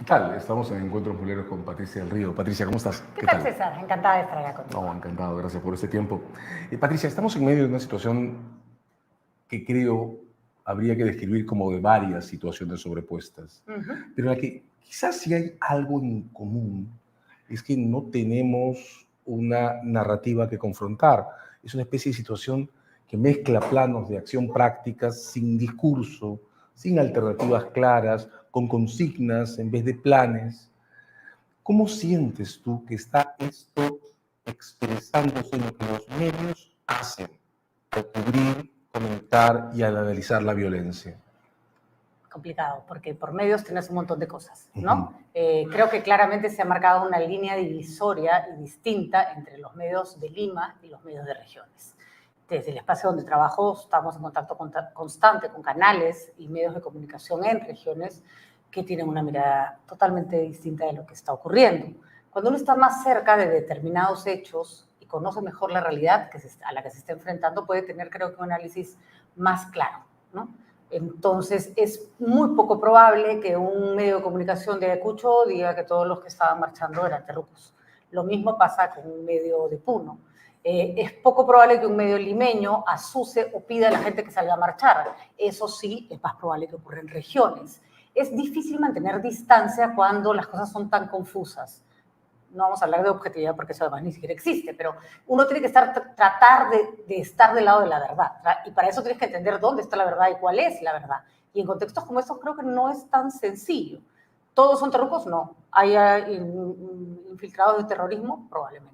¿Qué tal? Estamos en Encuentros Boleros con Patricia del Río. Patricia, ¿cómo estás? ¿Qué tal, César? Encantada de estar acá contigo. No, encantado, gracias por este tiempo. Patricia, estamos en medio de una situación que creo habría que describir como de varias situaciones sobrepuestas, pero en la que quizás sí hay algo en común, es que no tenemos una narrativa que confrontar. Es una especie de situación que mezcla planos de acción prácticas sin discurso, sin alternativas claras, con consignas en vez de planes. ¿Cómo sientes tú que está esto expresándose en lo que los medios hacen al cubrir, comentar y al analizar la violencia? Complicado, porque por medios tenés un montón de cosas, ¿no? Creo que claramente se ha marcado una línea divisoria y distinta entre los medios de Lima y los medios de regiones. Desde el espacio donde trabajo estamos en contacto constante con canales y medios de comunicación en regiones que tienen una mirada totalmente distinta de lo que está ocurriendo. Cuando uno está más cerca de determinados hechos y conoce mejor la realidad a la que se está enfrentando, puede tener, creo que, un análisis más claro, ¿no? Entonces, es muy poco probable que un medio de comunicación de Ayacucho diga que todos los que estaban marchando eran terrucos. Lo mismo pasa con un medio de Puno. Es poco probable que un medio limeño asuse o pida a la gente que salga a marchar. Eso sí, es más probable que ocurra en regiones. Es difícil mantener distancia cuando las cosas son tan confusas. No vamos a hablar de objetividad porque eso además ni siquiera existe, pero uno tiene que tratar de estar del lado de la verdad. Y para eso tienes que entender dónde está la verdad y cuál es la verdad. Y en contextos como estos creo que no es tan sencillo. ¿Todos son terrucos? No. ¿Hay infiltrados de terrorismo? Probablemente.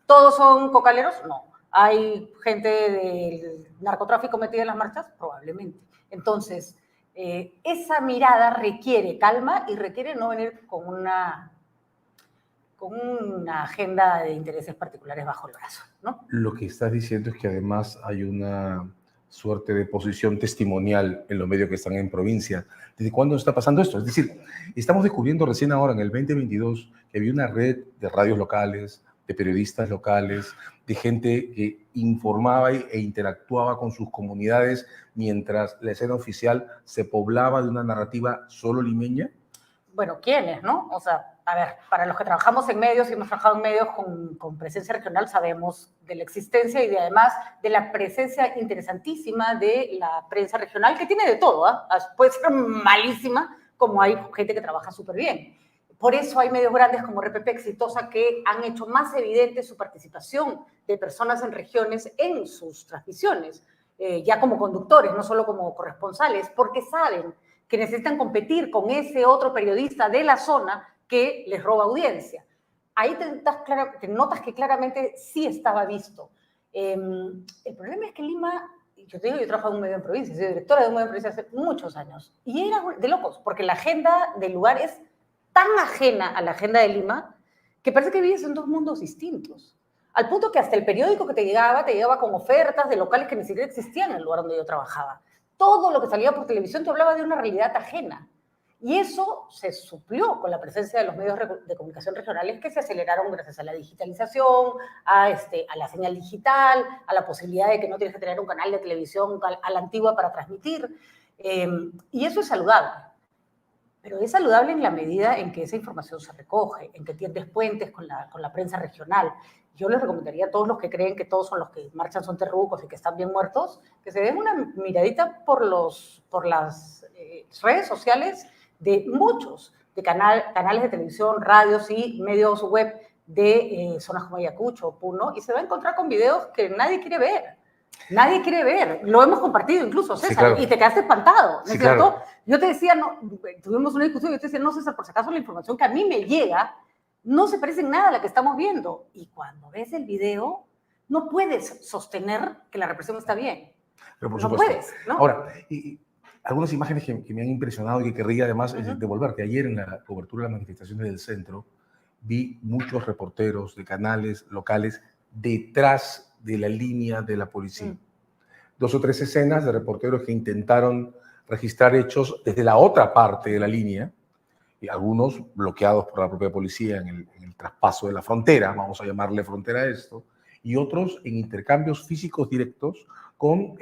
¿Todos son cocaleros? No. ¿Hay gente del narcotráfico metida en las marchas? Probablemente. Entonces, esa mirada requiere calma y requiere no venir con una agenda de intereses particulares bajo el brazo, ¿no? Lo que estás diciendo es que además hay una suerte de posición testimonial en los medios que están en provincia. ¿Desde cuándo está pasando esto? Es decir, estamos descubriendo recién ahora, en el 2022, que había una red de radios locales, de periodistas locales, de gente que informaba e interactuaba con sus comunidades mientras la escena oficial se poblaba de una narrativa solo limeña. Bueno, ¿quiénes, no? O sea, a ver, para los que trabajamos en medios y hemos trabajado en medios con presencia regional, sabemos de la existencia y de, además de la presencia interesantísima de la prensa regional, que tiene de todo, ¿eh? Puede ser malísima, como hay gente que trabaja súper bien. Por eso hay medios grandes como RPP Exitosa que han hecho más evidente su participación de personas en regiones en sus transmisiones, ya como conductores, no solo como corresponsales, porque saben que necesitan competir con ese otro periodista de la zona que les roba audiencia. Ahí te notas que claramente sí estaba visto. El problema es que Lima, yo te digo, yo he trabajado en un medio en provincia, soy directora de un medio en provincia hace muchos años, y era de locos, porque la agenda del lugar es tan ajena a la agenda de Lima que parece que vives en dos mundos distintos. Al punto que hasta el periódico que te llegaba con ofertas de locales que ni siquiera existían en el lugar donde yo trabajaba. Todo lo que salía por televisión te hablaba de una realidad ajena. Y eso se suplió con la presencia de los medios de comunicación regionales que se aceleraron gracias a la digitalización, a la señal digital, a la posibilidad de que no tienes que tener un canal de televisión a la antigua para transmitir. Y eso es saludable. Pero es saludable en la medida en que esa información se recoge, en que tienes puentes con la prensa regional. Yo les recomendaría a todos los que creen que todos son los que marchan son terrucos y que están bien muertos, que se den una miradita por las redes sociales de muchos, de canales de televisión, radios y medios web de zonas como Ayacucho o Puno, y se va a encontrar con videos que nadie quiere ver. Nadie quiere ver, lo hemos compartido incluso, César, sí, claro. Y te quedaste espantado, ¿no es cierto? Claro. Yo te decía, no, tuvimos una discusión, yo te decía, no, César, por si acaso la información que a mí me llega no se parece en nada a la que estamos viendo. Y cuando ves el video, no puedes sostener que la represión está bien. Pero por no supuesto. Puedes, ¿no? Ahora, y algunas imágenes que me han impresionado y que querría además devolverte. Ayer en la cobertura de las manifestaciones del centro, vi muchos reporteros de canales locales detrás de la línea de la policía. 2 o 3 escenas de reporteros que intentaron registrar hechos desde la otra parte de la línea, y algunos bloqueados por la propia policía en el traspaso de la frontera, vamos a llamarle frontera a esto, y otros en intercambios físicos directos con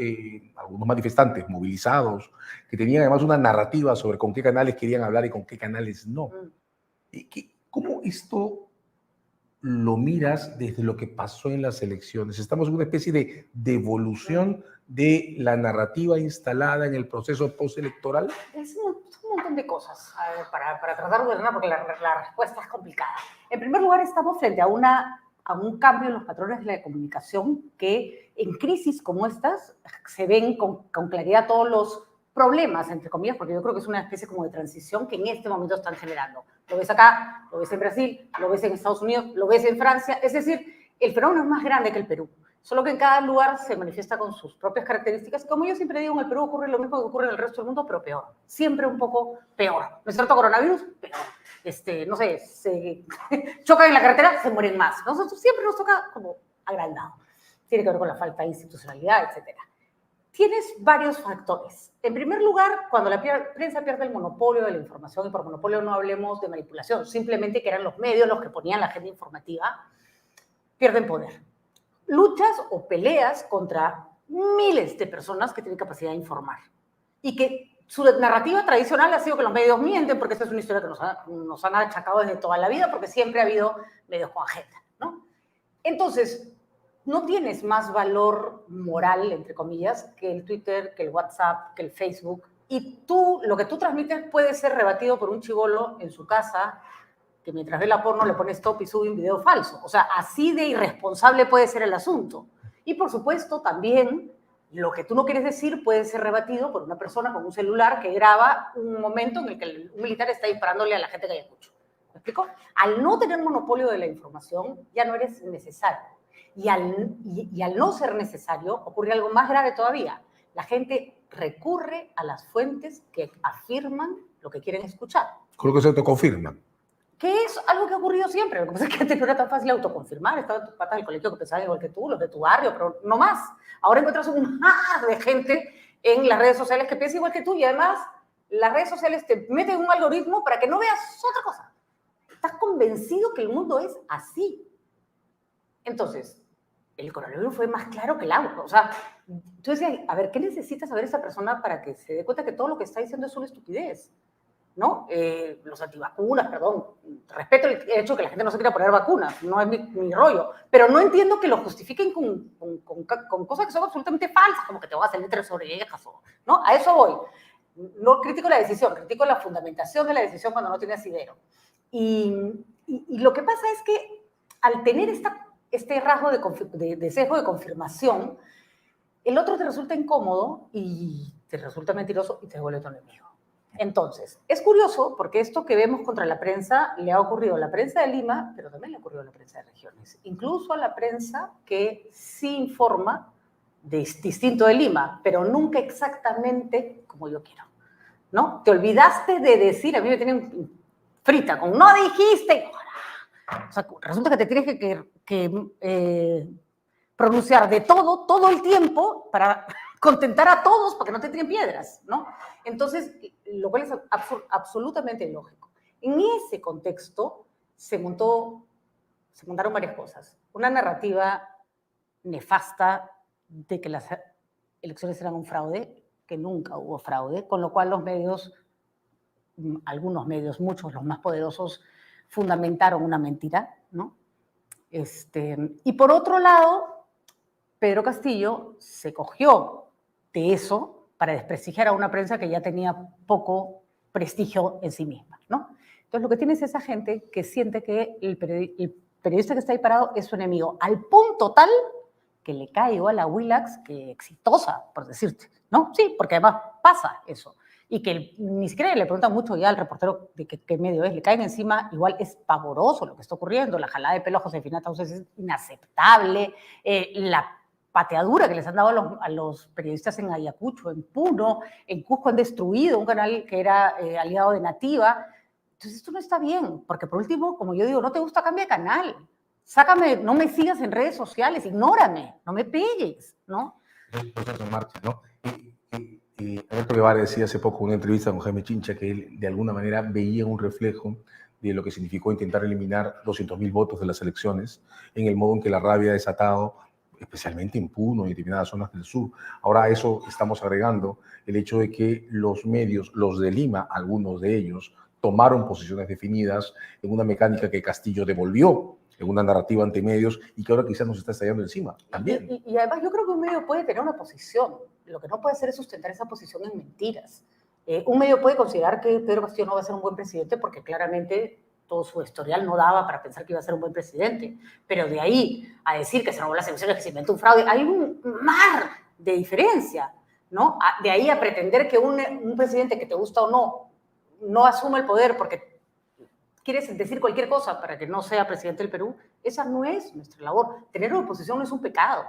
algunos manifestantes movilizados, que tenían además una narrativa sobre con qué canales querían hablar y con qué canales no. ¿Cómo esto lo miras desde lo que pasó en las elecciones? Estamos en una especie de devolución de la narrativa instalada en el proceso postelectoral. Es un montón de cosas para tratar de ordenar, porque la respuesta es complicada. En primer lugar, estamos frente a un cambio en los patrones de la comunicación que en crisis como estas se ven con claridad todos los problemas, entre comillas, porque yo creo que es una especie como de transición que en este momento están generando. Lo ves acá, lo ves en Brasil, lo ves en Estados Unidos, lo ves en Francia. Es decir, el fenómeno es más grande que el Perú. Solo que en cada lugar se manifiesta con sus propias características. Como yo siempre digo, en el Perú ocurre lo mismo que ocurre en el resto del mundo, pero peor. Siempre un poco peor. ¿No es cierto? Coronavirus, peor. No sé, se chocan en la carretera, se mueren más. Nosotros siempre nos toca como agrandado. Tiene que ver con la falta de institucionalidad, etc. Tienes varios factores. En primer lugar, cuando la prensa pierde el monopolio de la información, y por monopolio no hablemos de manipulación, simplemente que eran los medios los que ponían la agenda informativa, pierden poder. Luchas o peleas contra miles de personas que tienen capacidad de informar y que su narrativa tradicional ha sido que los medios mienten, porque esta es una historia que nos han achacado desde toda la vida, porque siempre ha habido medios con agenda, ¿no? Entonces, no tienes más valor moral, entre comillas, que el Twitter, que el WhatsApp, que el Facebook, y lo que tú transmites puede ser rebatido por un chibolo en su casa, que mientras ve la porno le pone stop y sube un video falso. O sea, así de irresponsable puede ser el asunto. Y por supuesto, también lo que tú no quieres decir puede ser rebatido por una persona con un celular que graba un momento en el que un militar está disparándole a la gente que hay escucho. ¿Me explico? Al no tener monopolio de la información, ya no eres necesario. Y al no ser necesario, ocurre algo más grave todavía. La gente recurre a las fuentes que afirman lo que quieren escuchar. Creo que se autoconfirman. Que es algo que ha ocurrido siempre. Lo que pasa es que antes no era tan fácil autoconfirmar. Estaban tus patas del colegio que pensaban igual que tú, los de tu barrio, pero no más. Ahora encuentras un mar de gente en las redes sociales que piensa igual que tú, y además las redes sociales te meten un algoritmo para que no veas otra cosa. Estás convencido que el mundo es así. Entonces, el coronavirus fue más claro que el agua. O sea, tú decías, a ver, ¿qué necesita saber esa persona para que se dé cuenta que todo lo que está diciendo es una estupidez? ¿No? Los antivacunas, perdón, respeto el hecho de que la gente no se quiera poner vacunas, no es mi rollo, pero no entiendo que lo justifiquen con cosas que son absolutamente falsas, como que te van a salir 3 orejas, ¿no? A eso voy. No critico la decisión, critico la fundamentación de la decisión cuando no tiene asidero. Y lo que pasa es que al tener este rasgo de sesgo de confirmación, el otro te resulta incómodo y te resulta mentiroso y te vuelve tu enemigo. Entonces, es curioso porque esto que vemos contra la prensa le ha ocurrido a la prensa de Lima, pero también le ha ocurrido a la prensa de regiones, incluso a la prensa que sí informa distinto de Lima, pero nunca exactamente como yo quiero, ¿no? Te olvidaste de decir, a mí me tienen frita con no dijiste, o sea, resulta que te tienes que pronunciar de todo el tiempo para contentar a todos para que no te tiren piedras, ¿no? Entonces, lo cual es absolutamente ilógico. En ese contexto se montaron varias cosas. Una narrativa nefasta de que las elecciones eran un fraude, que nunca hubo fraude, con lo cual los medios, algunos medios, muchos, los más poderosos, fundamentaron una mentira, ¿no? Y por otro lado, Pedro Castillo se cogió de eso para desprestigiar a una prensa que ya tenía poco prestigio en sí misma, ¿no? Entonces lo que tienes es esa gente que siente que el periodista que está ahí parado es su enemigo, al punto tal que le cae igual a Willax que exitosa, por decirte, ¿no? Sí, porque además pasa eso. Y que ni siquiera le preguntan mucho ya al reportero de qué medio es, le caen encima, igual es pavoroso lo que está ocurriendo, la jalada de pelo a Josefina Tauces es inaceptable, la pateadura que les han dado a los periodistas en Ayacucho, en Puno, en Cusco han destruido un canal que era aliado de Nativa. Entonces esto no está bien, porque por último, como yo digo, no te gusta, cambia de canal, sácame, no me sigas en redes sociales, ignórame, no me pegues, ¿no? Es un proceso en marcha, ¿no? Alberto Guevara decía hace poco en una entrevista con Jaime Chincha que él de alguna manera veía un reflejo de lo que significó intentar eliminar 200.000 votos de las elecciones en el modo en que la rabia ha desatado especialmente en Puno y determinadas zonas del sur. Ahora a eso estamos agregando el hecho de que los medios, los de Lima, algunos de ellos, tomaron posiciones definidas en una mecánica que Castillo devolvió, en una narrativa ante medios y que ahora quizás nos está estallando encima también. Y además yo creo que un medio puede tener una posición, lo que no puede hacer es sustentar esa posición en mentiras. Un medio puede considerar que Pedro Castillo no va a ser un buen presidente porque claramente todo su historial no daba para pensar que iba a ser un buen presidente, pero de ahí a decir que se robó las elecciones, que se inventó un fraude, hay un mar de diferencia, ¿no? De ahí a pretender que un presidente que te gusta o no asuma el poder porque quieres decir cualquier cosa para que no sea presidente del Perú, esa no es nuestra labor. Tener una oposición no es un pecado.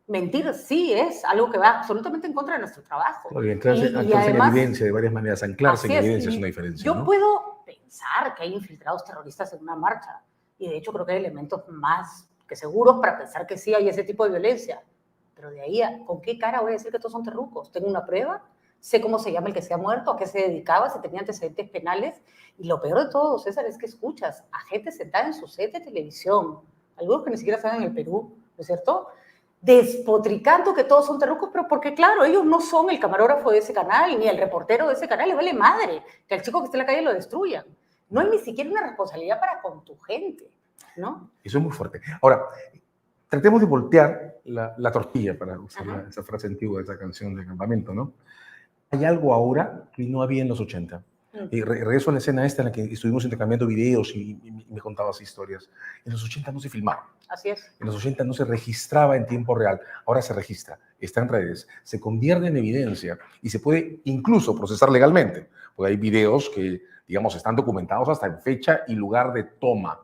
Mentir sí es algo que va absolutamente en contra de nuestro trabajo. Anclarse en evidencia de varias maneras, anclarse en evidencia es una diferencia. Yo puedo pensar que hay infiltrados terroristas en una marcha, y de hecho creo que hay elementos más que seguros para pensar que sí hay ese tipo de violencia, pero de ahí ¿con qué cara voy a decir que todos son terrucos? ¿Tengo una prueba? Sé cómo se llama el que se ha muerto, a qué se dedicaba, si tenía antecedentes penales, y lo peor de todo, César, es que escuchas a gente sentada en su set de televisión, algunos que ni siquiera están en el Perú, ¿no es cierto?, despotricando que todos son terrucos, pero porque claro, ellos no son el camarógrafo de ese canal, ni el reportero de ese canal, le vale madre que al chico que esté en la calle lo destruyan. No hay ni siquiera una responsabilidad para con tu gente, ¿no? Eso es muy fuerte. Ahora, tratemos de voltear la tortilla, para usar esa frase antigua de esa canción de Campamento, ¿no? Hay algo ahora que no había en los 80. Regreso a la escena esta en la que estuvimos intercambiando videos y me contabas historias. En los 80 no se filmaba. Así es. En los 80 no se registraba en tiempo real. Ahora se registra, está en redes, se convierte en evidencia y se puede incluso procesar legalmente. Porque hay videos que, digamos, están documentados hasta en fecha y lugar de toma.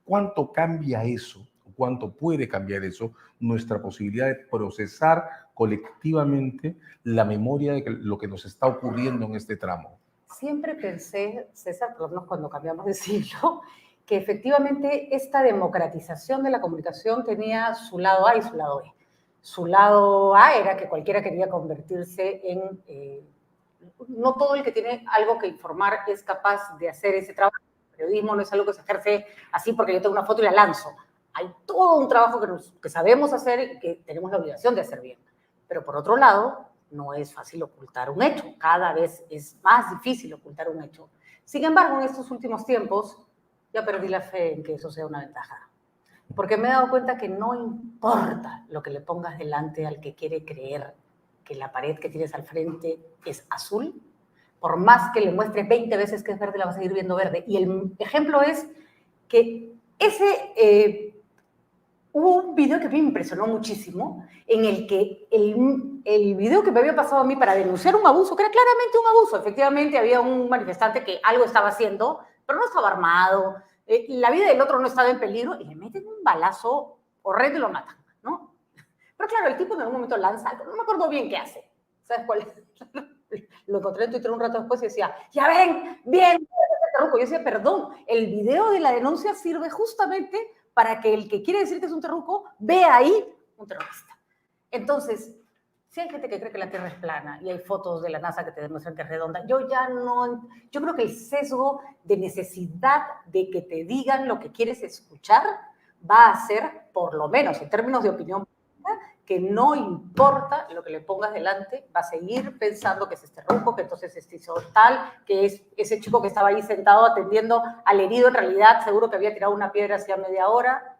¿Cuánto cambia eso? ¿Cuánto puede cambiar eso? Nuestra posibilidad de procesar colectivamente la memoria de lo que nos está ocurriendo en este tramo. Siempre pensé, César, por lo menos cuando cambiamos de siglo, que efectivamente esta democratización de la comunicación tenía su lado A y su lado B. Su lado A era que cualquiera quería convertirse en... no todo el que tiene algo que informar es capaz de hacer ese trabajo. El periodismo no es algo que se ejerce así porque yo tengo una foto y la lanzo. Hay todo un trabajo que sabemos hacer y que tenemos la obligación de hacer bien. Pero por otro lado, no es fácil ocultar un hecho. Cada vez es más difícil ocultar un hecho. Sin embargo, en estos últimos tiempos, ya perdí la fe en que eso sea una ventaja. Porque me he dado cuenta que no importa lo que le pongas delante al que quiere creer que la pared que tienes al frente es azul, por más que le muestres 20 veces que es verde, la vas a seguir viendo verde. Y el ejemplo es que hubo un video que a mí me impresionó muchísimo, en el que el video que me había pasado a mí para denunciar un abuso, que era claramente un abuso, efectivamente había un manifestante que algo estaba haciendo, pero no estaba armado, la vida del otro no estaba en peligro, y le meten un balazo horrendo y lo matan, ¿no? Pero claro, el tipo en algún momento lanza algo, no me acuerdo bien qué hace, ¿sabes cuál es? Lo encontré en Twitter un rato después y decía, ya ven, bien, yo decía, perdón, el video de la denuncia sirve justamente para que el que quiere decir que es un terruco vea ahí un terrorista. Entonces, si hay gente que cree que la Tierra es plana y hay fotos de la NASA que te demuestran que es redonda, yo creo que el sesgo de necesidad de que te digan lo que quieres escuchar va a ser, por lo menos en términos de opinión pública, que no importa lo que le pongas delante, va a seguir pensando que es este terruco, que entonces es tal, que es ese chico que estaba ahí sentado atendiendo al herido, en realidad seguro que había tirado una piedra hacía media hora.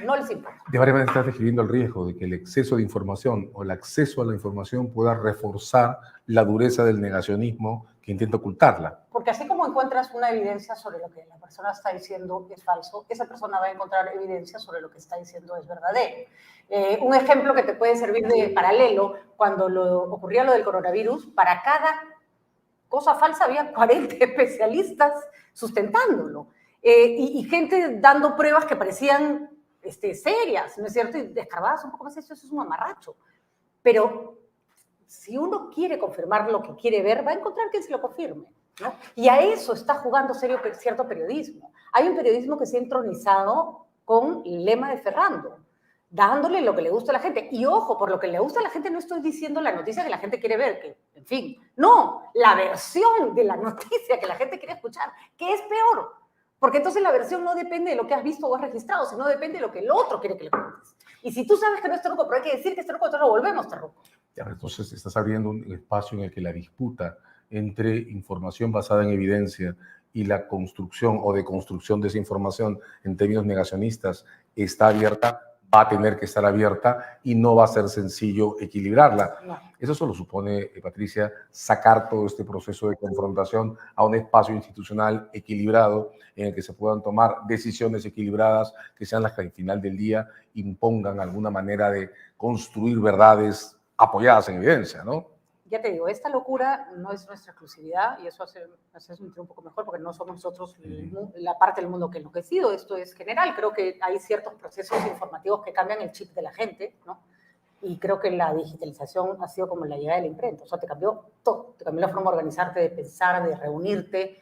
No les importa. De varias maneras estás describiendo el riesgo de que el exceso de información o el acceso a la información pueda reforzar la dureza del negacionismo que intenta ocultarla. Porque así como encuentras una evidencia sobre lo que la persona está diciendo es falso, esa persona va a encontrar evidencia sobre lo que está diciendo es verdadero. Un ejemplo que te puede servir de paralelo, cuando ocurría lo del coronavirus, para cada cosa falsa había 40 especialistas sustentándolo. Y gente dando pruebas que parecían serias, ¿no es cierto? Y descargadas un poco más, eso es un mamarracho. Pero si uno quiere confirmar lo que quiere ver, va a encontrar quien se lo confirme, ¿no? Y a eso está jugando cierto periodismo. Hay un periodismo que se ha entronizado con el lema de Ferrando, dándole lo que le gusta a la gente. Y ojo, por lo que le gusta a la gente no estoy diciendo la noticia que la gente quiere ver, que, en fin, no, la versión de la noticia que la gente quiere escuchar, que es peor. Porque entonces la versión no depende de lo que has visto o has registrado, sino depende de lo que el otro quiere que le cuentes. Y si tú sabes que no es terruco, pero hay que decir que es terruco, entonces lo volvemos terruco. Ya, entonces estás abriendo un espacio en el que la disputa entre información basada en evidencia y la construcción o deconstrucción de esa información en términos negacionistas está abierta, va a tener que estar abierta y no va a ser sencillo equilibrarla. No. Eso solo supone, Patricia, sacar todo este proceso de confrontación a un espacio institucional equilibrado en el que se puedan tomar decisiones equilibradas que sean las que al final del día impongan alguna manera de construir verdades apoyadas en evidencia, ¿no? Ya te digo, esta locura no es nuestra exclusividad y eso hace sentir un poco mejor porque no somos nosotros la parte del mundo que ha enloquecido, esto es general. Creo que hay ciertos procesos informativos que cambian el chip de la gente, ¿no? Y creo que la digitalización ha sido como la llegada de la imprenta, o sea, te cambió todo, te cambió la forma de organizarte, de pensar, de reunirte,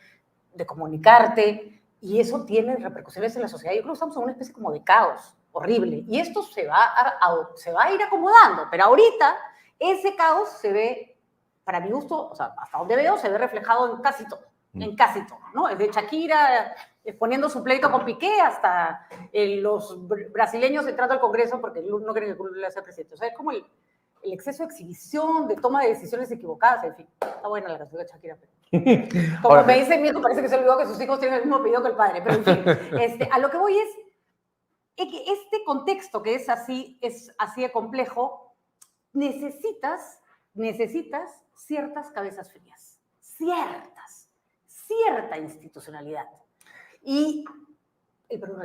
de comunicarte, y eso tiene repercusiones en la sociedad. Yo creo que estamos en una especie como de caos horrible, y esto se va a ir acomodando, pero ahorita ese caos se ve, para mi gusto, o sea, hasta donde veo, se ve reflejado en casi todo, ¿no? Desde Shakira poniendo su pleito con Piqué hasta los brasileños entrando al Congreso porque no creen que Lula sea presidente. O sea, es como el exceso de exhibición, de toma de decisiones equivocadas, en fin. Está buena la canción de Shakira, pero como ahora, me dice Mirko, parece que se olvidó que sus hijos tienen el mismo apellido que el padre, pero en fin, a lo que voy es que este contexto que es así de complejo, necesitas ciertas cabezas frías, cierta institucionalidad. Y el Perú no.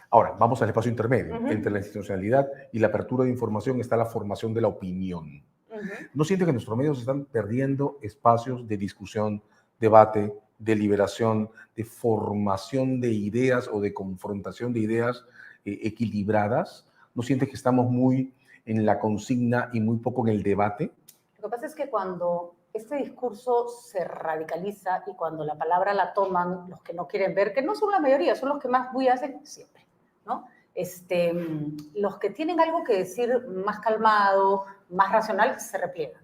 Ahora, vamos al espacio intermedio. Entre la institucionalidad y la apertura de información está la formación de la opinión. ¿No siente que nuestros medios están perdiendo espacios de discusión, debate, deliberación, de formación de ideas o de confrontación de ideas equilibradas? ¿No siente que estamos muy en la consigna y muy poco en el debate? Lo que pasa es que cuando este discurso se radicaliza y cuando la palabra la toman los que no quieren ver, que no son la mayoría, son los que más bulla hacen siempre, ¿no? Los que tienen algo que decir más calmado, más racional, se repliegan.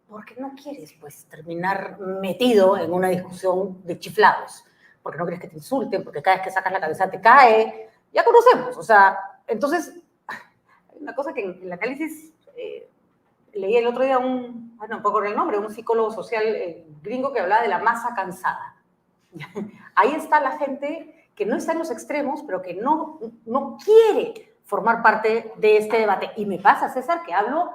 Porque no quieres, pues, terminar metido en una discusión de chiflados, porque no quieres que te insulten, porque cada vez que sacas la cabeza te cae. Ya conocemos, o sea, entonces, hay una cosa que en el análisis... leí el otro día un poco el nombre, un psicólogo social gringo que hablaba de la masa cansada. Ahí está la gente que no está en los extremos, pero que no quiere formar parte de este debate. Y me pasa, César, que hablo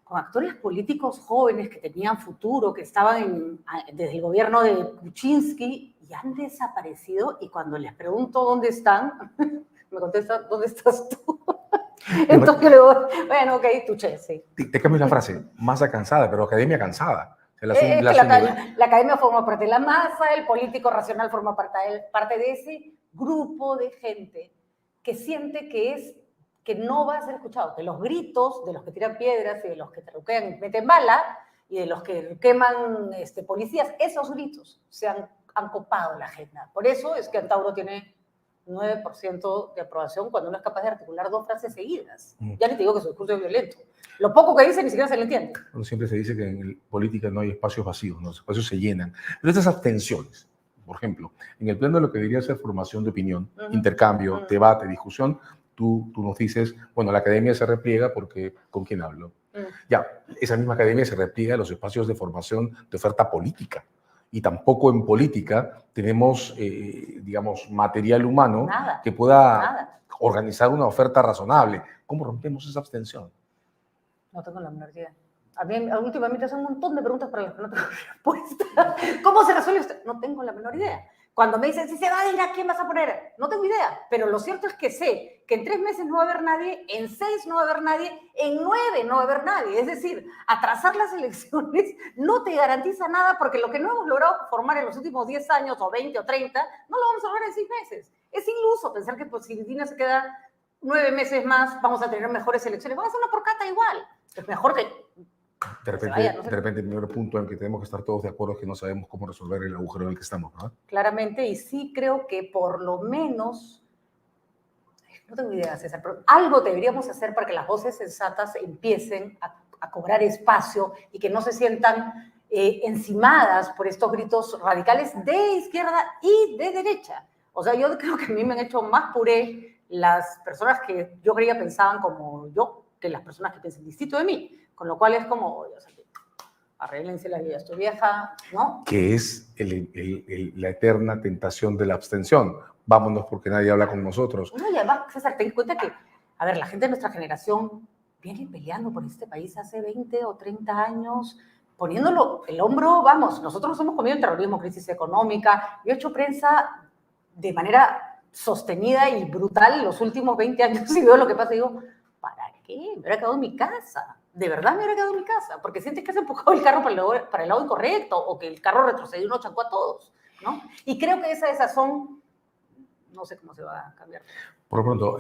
con actores políticos jóvenes que tenían futuro, que estaban desde el gobierno de Kuczynski y han desaparecido. Y cuando les pregunto dónde están, me contestan, ¿dónde estás tú? Entonces yo le digo, bueno, ok, tú che, sí. Te cambio la frase, masa cansada, pero academia cansada. La academia forma parte de la masa, el político racional forma parte de ese grupo de gente que siente que no va a ser escuchado, que los gritos de los que tiran piedras y de los que terruquean y meten bala y de los que queman policías, esos gritos han copado la agenda. Por eso es que Antauro tiene 9% de aprobación cuando uno es capaz de articular 2 frases seguidas. Ya ni te digo que su discurso es violento. Lo poco que dice ni siquiera se le entiende. Bueno, siempre se dice que en política no hay espacios vacíos, los espacios se llenan. Pero estas abstenciones, por ejemplo, en el plano de lo que debería ser formación de opinión, intercambio, debate, discusión, tú nos dices, bueno, la academia se repliega porque ¿con quién hablo? Ya, esa misma academia se repliega a los espacios de formación de oferta política. Y tampoco en política tenemos, digamos, material humano que pueda organizar una oferta razonable. ¿Cómo rompemos esa abstención? No tengo la menor idea. A mí últimamente hacen un montón de preguntas para las que no tengo respuesta. ¿Cómo se resuelve esto? No tengo la menor idea. Cuando me dicen, si se va a ir, ¿a quién vas a poner? No tengo idea, pero lo cierto es que sé que en 3 meses no va a haber nadie, en 6 no va a haber nadie, en 9 no va a haber nadie. Es decir, atrasar las elecciones no te garantiza nada porque lo que no hemos logrado formar en los últimos 10 años o 20 o 30, no lo vamos a lograr en 6 meses. Es iluso pensar que pues, si Dina se queda 9 meses más, vamos a tener mejores elecciones. Vamos a hacer una por cata igual. Es mejor que... De repente, el primer punto en que tenemos que estar todos de acuerdo es que no sabemos cómo resolver el agujero en el que estamos, ¿no? Claramente, y sí creo que por lo menos, no tengo idea, César, pero algo deberíamos hacer para que las voces sensatas empiecen a cobrar espacio y que no se sientan encimadas por estos gritos radicales de izquierda y de derecha. O sea, yo creo que a mí me han hecho más puré las personas que yo creía pensaban como yo, que las personas que piensan distinto de mí. Con lo cual es como, o sea, arréglense la vida, estoy vieja, ¿no? Que es la eterna tentación de la abstención. Vámonos porque nadie habla con nosotros. No, y además, César, ten en cuenta que, a ver, la gente de nuestra generación viene peleando por este país hace 20 o 30 años, poniéndolo el hombro, vamos, nosotros nos hemos comido el terrorismo, crisis económica, yo he hecho prensa de manera sostenida y brutal los últimos 20 años y veo lo que pasa y digo, ¿para qué? Me hubiera quedado en mi casa, de verdad me hubiera quedado en mi casa, porque sientes que has empujado el carro para el lado incorrecto o que el carro retrocedió y nos chancó a todos, ¿no? Y creo que esas son, no sé cómo se va a cambiar. Por lo pronto,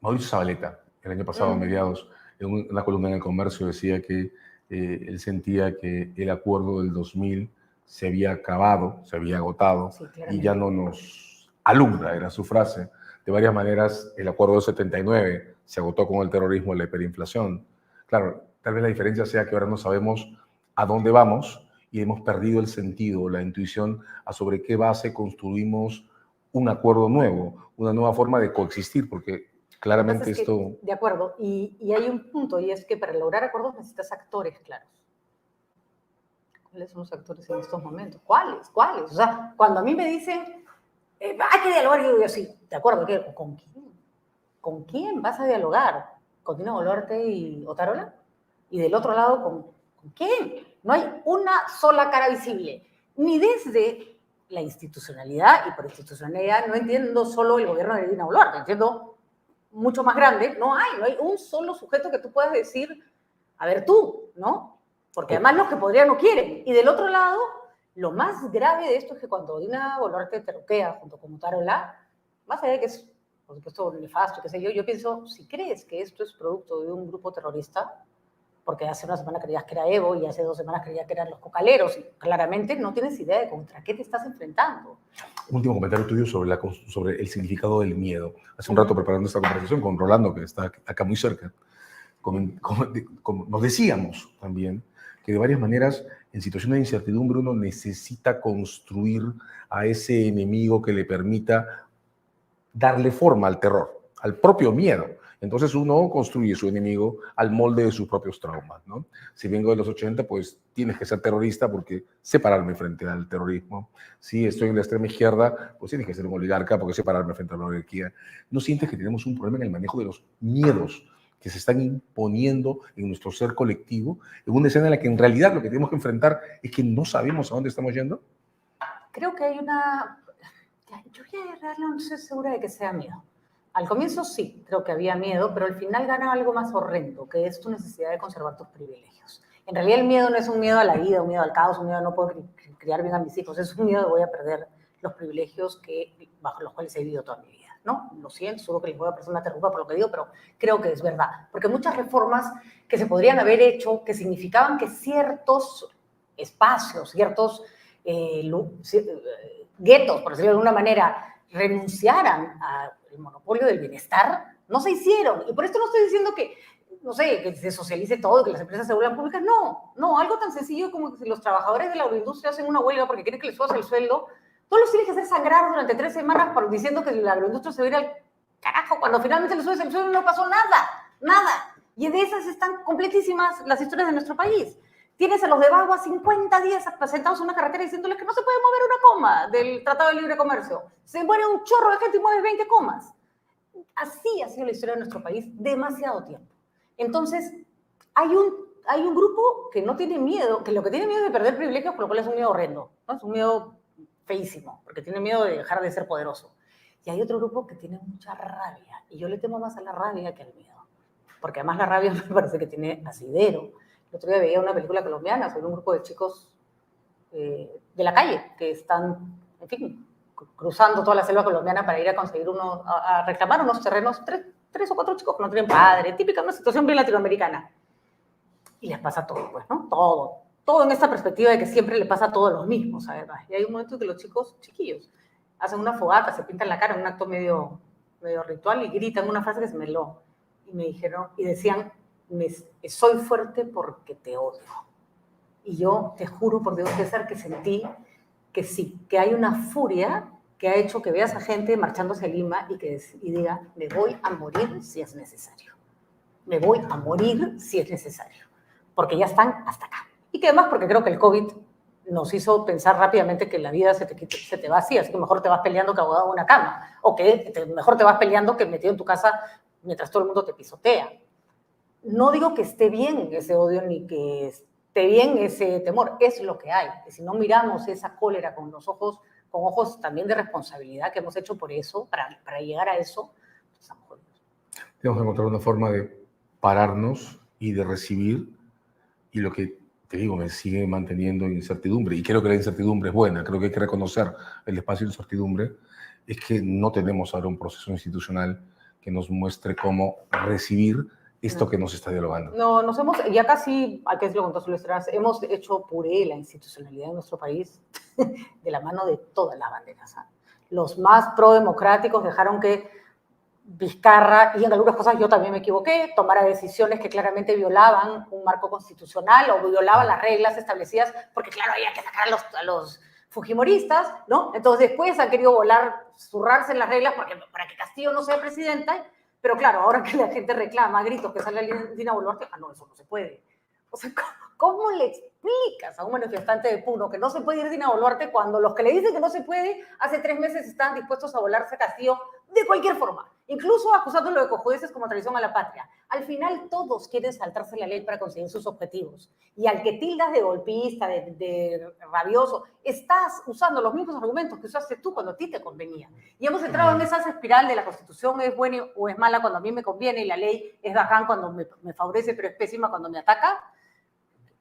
Mauricio Zabaleta, el año pasado, a mediados, en una columna en El Comercio, decía que él sentía que el acuerdo del 2000 se había acabado, se había agotado, Sí, y ya no nos alumbra, era su frase. De varias maneras, el acuerdo del 79 se agotó con el terrorismo y la hiperinflación. Claro, tal vez la diferencia sea que ahora no sabemos a dónde vamos y hemos perdido el sentido, la intuición a sobre qué base construimos un acuerdo nuevo, una nueva forma de coexistir, porque claramente es que, esto... de acuerdo, y hay un punto, y es que para lograr acuerdos necesitas actores claros. ¿Cuáles son los actores en estos momentos? ¿Cuáles? ¿Cuáles? O sea, cuando a mí me dicen, hay que dialogar, yo digo, sí, de acuerdo, ¿qué? ¿Con quién? ¿Con quién vas a dialogar? ¿Con Dina Boluarte y Otárola? Y del otro lado, ¿con quién? No hay una sola cara visible, ni desde la institucionalidad, y por institucionalidad no entiendo solo el gobierno de Dina Boluarte, entiendo mucho más grande, no hay un solo sujeto que tú puedas decir, a ver tú, ¿no? Porque además los que podrían no quieren. Y del otro lado, lo más grave de esto es que cuando Dina Boluarte terroquea junto con Otárola, más allá de que es, por supuesto, nefasto, qué sé yo pienso, si crees que esto es producto de un grupo terrorista, porque hace una semana creías que era Evo y hace 2 semanas creías que eran los cocaleros, y claramente no tienes idea de contra qué te estás enfrentando. Un último comentario tuyo sobre el significado del miedo. Hace un rato, preparando esta conversación con Rolando, que está acá muy cerca, nos decíamos también que de varias maneras, en situaciones de incertidumbre, uno necesita construir a ese enemigo que le permita darle forma al terror, al propio miedo. Entonces uno construye su enemigo al molde de sus propios traumas, ¿no? Si vengo de los 80, pues tienes que ser terrorista porque sé pararme frente al terrorismo. Si estoy en la extrema izquierda, pues tienes que ser un oligarca porque sé pararme frente a la oligarquía. ¿No sientes que tenemos un problema en el manejo de los miedos que se están imponiendo en nuestro ser colectivo, en una escena en la que en realidad lo que tenemos que enfrentar es que no sabemos a dónde estamos yendo? Creo que hay una... Yo no estoy segura de que sea miedo. Al comienzo sí, creo que había miedo, pero al final gana algo más horrendo, que es tu necesidad de conservar tus privilegios. En realidad el miedo no es un miedo a la vida, un miedo al caos, un miedo a no poder criar bien a mis hijos, es un miedo de voy a perder los privilegios bajo los cuales he vivido toda mi vida. ¿No? Lo siento, seguro que les voy a pasar una terrupa por lo que digo, pero creo que es verdad. Porque muchas reformas que se podrían haber hecho, que significaban que ciertos espacios, ciertos guetos, por decirlo de alguna manera, renunciaran al monopolio del bienestar, no se hicieron. Y por esto no estoy diciendo que, no sé, que se socialice todo, que las empresas se vuelvan públicas. No, algo tan sencillo como que si los trabajadores de la agroindustria hacen una huelga porque quieren que les subas el sueldo, tú los tienes que hacer sangrar durante 3 semanas diciendo que la agroindustria se va a ir al carajo. Cuando finalmente les subes el sueldo no pasó nada. Y de esas están completísimas las historias de nuestro país. Tienes a los de Bagua 50 días sentados en una carretera diciéndoles que no se puede mover una coma del Tratado de Libre Comercio. Se muere un chorro de gente y mueves 20 comas. Así ha sido la historia de nuestro país demasiado tiempo. Entonces, hay un grupo que no tiene miedo, que lo que tiene miedo es de perder privilegios, por lo cual es un miedo horrendo, ¿no? Es un miedo feísimo, porque tiene miedo de dejar de ser poderoso. Y hay otro grupo que tiene mucha rabia, y yo le temo más a la rabia que al miedo, porque además la rabia me parece que tiene asidero. El otro día veía una película colombiana sobre un grupo de chicos de la calle que están, en fin, cruzando toda la selva colombiana para ir a conseguir a reclamar unos terrenos, tres o 4 chicos que no tienen padre, típica, una situación bien latinoamericana. Y les pasa todo, pues, ¿no? Todo en esta perspectiva de que siempre le pasa a todos los mismos, además. Y hay un momento en que los chicos chiquillos hacen una fogata, se pintan la cara en un acto medio ritual y gritan una frase que se me heló. Y me dijeron, y decían, soy fuerte porque te odio. Y yo te juro por Dios, César, que sentí que sí, que hay una furia que ha hecho que veas a gente marchándose a Lima y diga, me voy a morir si es necesario. Me voy a morir si es necesario. Porque ya están hasta acá. Y que además, porque creo que el COVID nos hizo pensar rápidamente que la vida se te va así que mejor te vas peleando que abogado en una cama, o que mejor te vas peleando que metido en tu casa mientras todo el mundo te pisotea. No digo que esté bien ese odio ni que esté bien ese temor, es lo que hay. Y si no miramos esa cólera con ojos también de responsabilidad que hemos hecho por eso, para llegar a eso, pues estamos jodidos. Tenemos que encontrar una forma de pararnos y de recibir, y lo que te digo, me sigue manteniendo incertidumbre, y creo que la incertidumbre es buena, creo que hay que reconocer el espacio de incertidumbre, es que no tenemos ahora un proceso institucional que nos muestre cómo recibir esto que nos está dialogando. No, ya casi, hay que decirlo con todas sus letras, hemos hecho puré la institucionalidad en nuestro país de la mano de todas las banderas. Los más pro-democráticos dejaron que Vizcarra, y en algunas cosas yo también me equivoqué, tomara decisiones que claramente violaban un marco constitucional o violaban las reglas establecidas, porque claro, había que sacar a los fujimoristas, ¿no? Entonces después han querido zurrarse en las reglas para que Castillo no sea presidenta, pero claro, ahora que la gente reclama a gritos que sale Dina Boluarte, no, eso no se puede. O sea, ¿cómo le explicas a un manifestante de Puno que no se puede ir Dina Boluarte cuando los que le dicen que no se puede hace 3 meses están dispuestos a volarse a Castillo de cualquier forma, incluso acusándolo de cojudeces como traición a la patria? Al final todos quieren saltarse la ley para conseguir sus objetivos, y al que tildas de golpista, de rabioso, estás usando los mismos argumentos que usaste tú cuando a ti te convenía. Y hemos entrado en esa espiral de la Constitución es buena o es mala cuando a mí me conviene, y la ley es bacán cuando me favorece, pero es pésima cuando me ataca.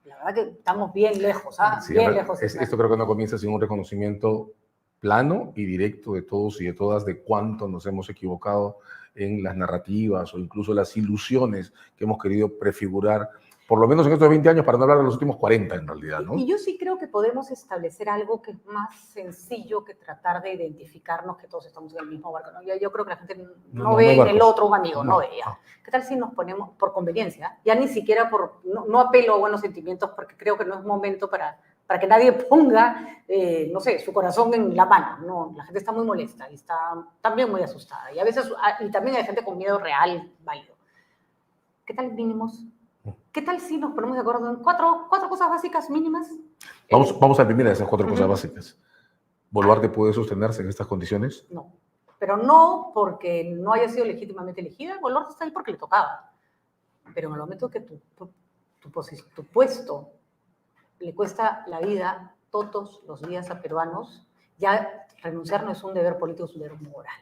La verdad que estamos bien lejos, Sí, bien lejos. Esto creo que no comienza sin un reconocimiento plano y directo de todos y de todas de cuánto nos hemos equivocado en las narrativas o incluso las ilusiones que hemos querido prefigurar, por lo menos en estos 20 años, para no hablar de los últimos 40 en realidad, ¿no? Y yo sí creo que podemos establecer algo que es más sencillo que tratar de identificarnos que todos estamos en el mismo barco, ¿no? Yo creo que la gente no ve en el otro un amigo, no ve ya. ¿Qué tal si nos ponemos por conveniencia? Ya ni siquiera no apelo a buenos sentimientos, porque creo que no es momento para que nadie ponga, no sé, su corazón en la mano. No, la gente está muy molesta y está también muy asustada. Y a veces, y también hay gente con miedo real, válido. ¿Qué tal mínimos? ¿Qué tal si nos ponemos de acuerdo en cuatro cosas básicas mínimas? Vamos a imprimir esas 4 cosas básicas. ¿Boluarte puede sostenerse en estas condiciones? No, pero no porque no haya sido legítimamente elegida. Boluarte está ahí porque le tocaba. Pero en el momento que tu puesto le cuesta la vida todos los días a peruanos, ya renunciar no es un deber político, es un deber moral.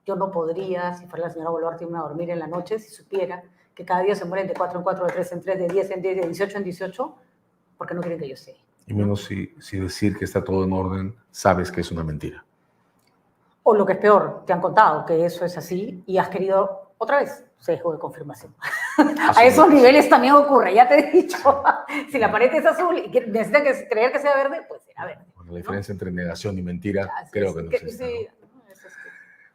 Yo no podría, si fuera la señora Boluarte, irme a dormir en la noche si supiera que cada día se mueren de 4 en 4, de 3 en 3, de 10 en 10, de 18 en 18, porque no quieren que yo esté. Y menos si decir que está todo en orden, sabes que es una mentira. O lo que es peor, te han contado que eso es así y has querido, otra vez, sesgo de confirmación. A esos niveles también ocurre, ya te he dicho. Si la pared es azul y necesitan creer que sea verde, pues será verde. Bueno, la diferencia entre negación y mentira creo que no existe. Sí, ¿no?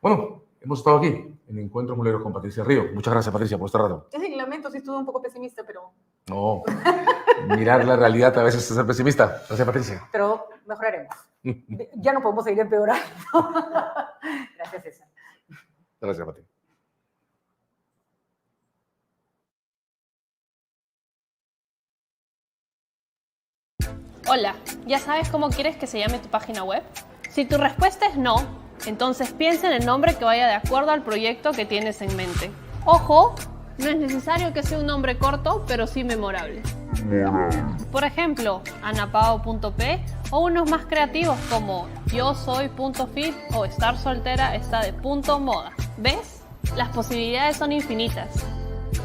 Bueno, hemos estado aquí en Encuentros Moleros con Patricia Río. Muchas gracias, Patricia, por este rato. Sí, lamento si estuve un poco pesimista, pero... No, mirar la realidad a veces es ser pesimista. Gracias, Patricia. Pero mejoraremos. Ya no podemos seguir empeorando. Gracias, César. Gracias, Patricia. Hola, ¿ya sabes cómo quieres que se llame tu página web? Si tu respuesta es no, entonces piensa en el nombre que vaya de acuerdo al proyecto que tienes en mente. Ojo, no es necesario que sea un nombre corto, pero sí memorable. Por ejemplo, anapao.p o unos más creativos como yosoy.fit o estar soltera está de .moda. ¿Ves? Las posibilidades son infinitas.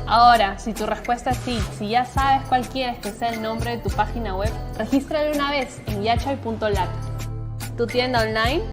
Ahora, si tu respuesta es sí, si ya sabes cuál quieres que sea el nombre de tu página web, regístrala una vez en yachay.lat. Tu tienda online